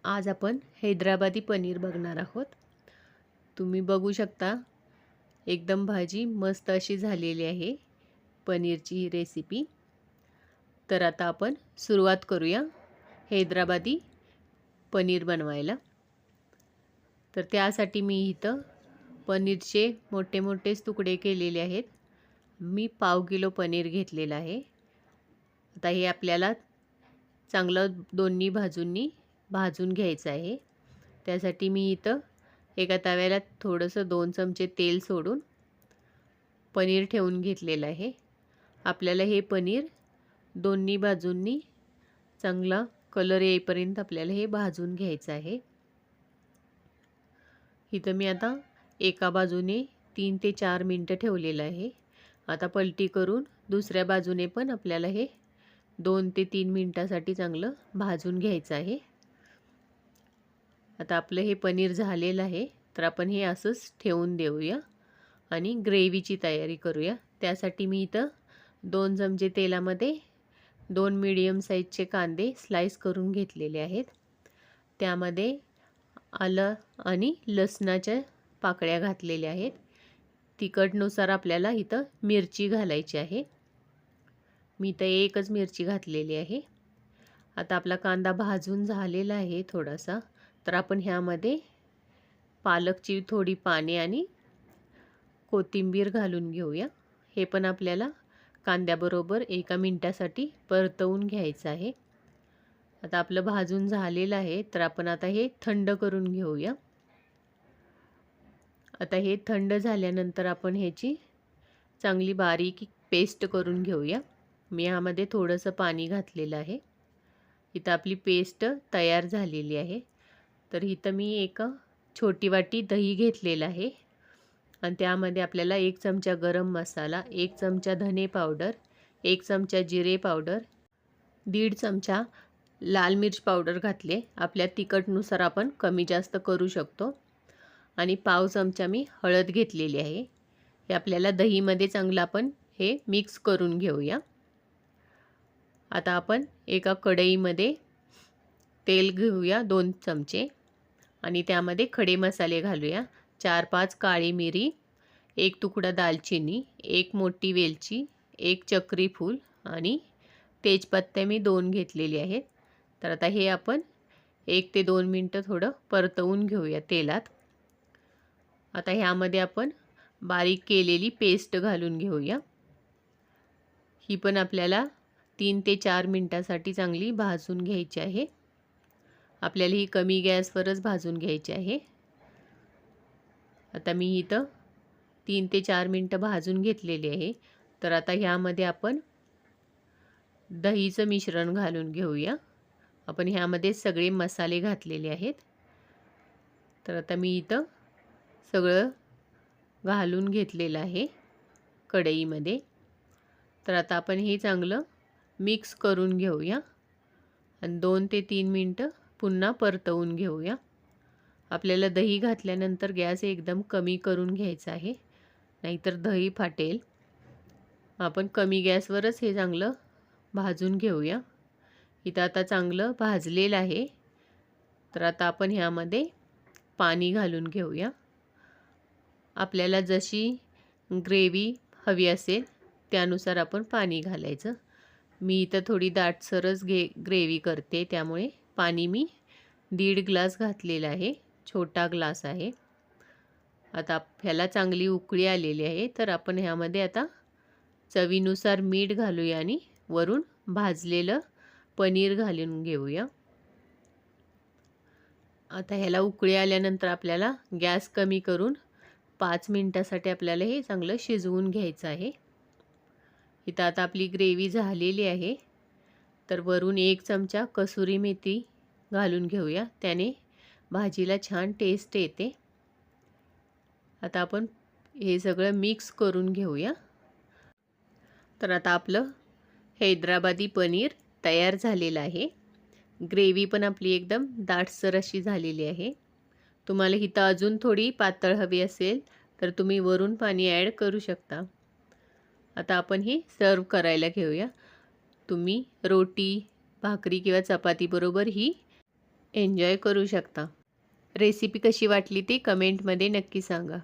आज आपण हैदराबादी पनीर बघणार आहोत। तुम्ही बघू शकता एकदम भाजी मस्त अशी झालेली आहे पनीरची ही रेसिपी। तर आता आपण सुरुवात करूया हैदराबादी पनीर बनवायला। तर त्यासाठी मी इथं पनीरचे मोठे मोठे तुकडे केलेले आहेत। मी पाव किलो पनीर घेतलेला आहे। आता हे आपल्याला चांगलं दोन्ही बाजूंनी भाजून घ्यायचं आहे। त्यासाठी मी इथं एका तव्याला थोडंसं 2 चमचे तेल सोडून पनीर ठेवून घेतलेलं आहे। आपल्याला हे पनीर दोन्ही बाजूंनी चांगला कलर येईपर्यंत आपल्याला हे भाजून घ्यायचं आहे। इथं मी आता एका बाजूने 3 ते 4 मिनिटं ठेवलेलं आहे। आता पलटी करून दुसऱ्या बाजूने पण आपल्याला हे 2 ते 3 मिनिटासाठी चांगलं भाजून घ्यायचं आहे। आता आपलं हे पनीर झालेलं आहे। तर आपण हे असंच ठेवून देऊया आणि ग्रेव्हीची तयारी करूया। त्यासाठी मी इथं 2 चमचे तेलामध्ये 2 मीडियम साईजचे कांदे स्लाइस करून घेतलेले आहेत। त्यामध्ये आलं आणि लसणाच्या पाकळ्या घातलेल्या आहेत। तिखटनुसार आपल्याला इथं मिरची घालायची आहे। मी इथं एकच मिरची घातलेली आहे। आता आपला कांदा भाजून झालेला आहे थोडासा। तर आपण ह्यामध्ये पालकची थोडी पाने आणि कोथिंबीर घालून घेऊया। हे पण आपल्याला कांद्याबरोबर 1 मिनिटासाठी परतवून घ्यायचं आहे। आता आपलं भाजून झालेलं आहे। तर आपण आता हे थंड करून घेऊया। आता हे थंड झाल्यानंतर आपण ह्याची चांगली बारीक पेस्ट करून घेऊया। मी यामध्ये थोडंसं पाणी घातलेलं आहे। इथं आपली पेस्ट तयार झालेली आहे। तर इथं मी एक छोटी वाटी दही घेतलेलं आहे आणि त्यामध्ये आपल्याला 1 चमचा गरम मसाला, 1 चमचा धने पावडर, 1 चमचा जिरे पावडर, 1.5 चमचा लाल मिर्च पावडर घातले। आपल्या तिखटनुसार आपण कमी जास्त करू शकतो आणि पाव चमचा मी हळद घेतलेली आहे। हे आपल्याला दहीमध्ये चांगलं आपण हे मिक्स करून घेऊया। आता आपण एका कढईमध्ये तेल घेऊया 2 चमचे आणि त्यामध्ये खडे मसाले घालूया। 4-5 काळी मिरी, 1 तुकडा दालचिनी, 1 मोठी वेलची, 1 चक्री फूल आणि तेजपत्ते मी 2 घेतलेले आहेत। तर आता हे आपण 1 ते 2 मिनिटं थोडं परतवून घेऊया तेलात। आता ह्यामध्ये आपण बारीक केलेली पेस्ट घालून घेऊया। ही पण आपल्याला 3 ते 4 मिनिटासाठी चांगली भाजून घ्यायची आहे। आपल्याला ही कमी गॅसवरच भाजून घ्यायची आहे। आता मी इथं 3 ते 4 मिनिटं भाजून घेतलेली आहे। तर आता ह्यामध्ये आपण दहीचं मिश्रण घालून घेऊया। आपण ह्यामध्ये सगळे मसाले घातलेले आहेत। तर आता मी इथं सगळं घालून घेतलेलं आहे कढईमध्ये। तर आता आपण हे चांगलं मिक्स करून घेऊया आणि 2 ते 3 मिनिटं पुन्हा परतवून घेऊया। आपल्याला दही घातल्यानंतर गॅस एकदम कमी करून घ्यायचा आहे, नाहीतर दही फाटेल। आपण कमी गॅसवरच हे चांगलं भाजून घेऊया। इथं आता चांगलं भाजलेलं आहे। तर आता आपण ह्यामध्ये पाणी घालून घेऊया। आपल्याला जशी ग्रेव्ही हवी असेल त्यानुसार आपण पाणी घालायचं। मी इथं थोडी दाटसरच ग्रेव्ही करते, त्यामुळे पाणी मी 1.5 ग्लास घातलेला आहे, छोटा ग्लास आहे। आता ह्याला चांगली उकळी आलेली आहे। तर आपण ह्यामध्ये आता चवीनुसार मीठ घालूया आणि वरून भाजलेलं पनीर घालून घेऊया। आता ह्याला उकळी आल्यानंतर आपल्याला गॅस कमी करून 5 मिनिटासाठी आपल्याला हे चांगलं शिजवून घ्यायचं आहे। इथं आता आपली ग्रेव्ही झालेली आहे। तर वरून 1 चमचा कसुरी मेथी घालून घेऊया, त्याने भाजीला छान टेस्ट येते। आता आपण हे सगळं मिक्स करून घेऊया। तर आता आपलं हैदराबादी पनीर तयार झालेलं आहे। ग्रेव्ही पण आपली एकदम दाटसर अशी झालेली आहे। तुम्हाला इथं अजून थोडी पातळ हवी असेल तर तुम्ही वरून पाणी ॲड करू शकता। आता आपण हे सर्व करायला घेऊया। तुम्ही रोटी, भाकरी किंवा चपाती बरोबर ही एन्जॉय करू शकता. रेसिपी कशी वाटली ती कमेंटमध्ये नक्की सांगा.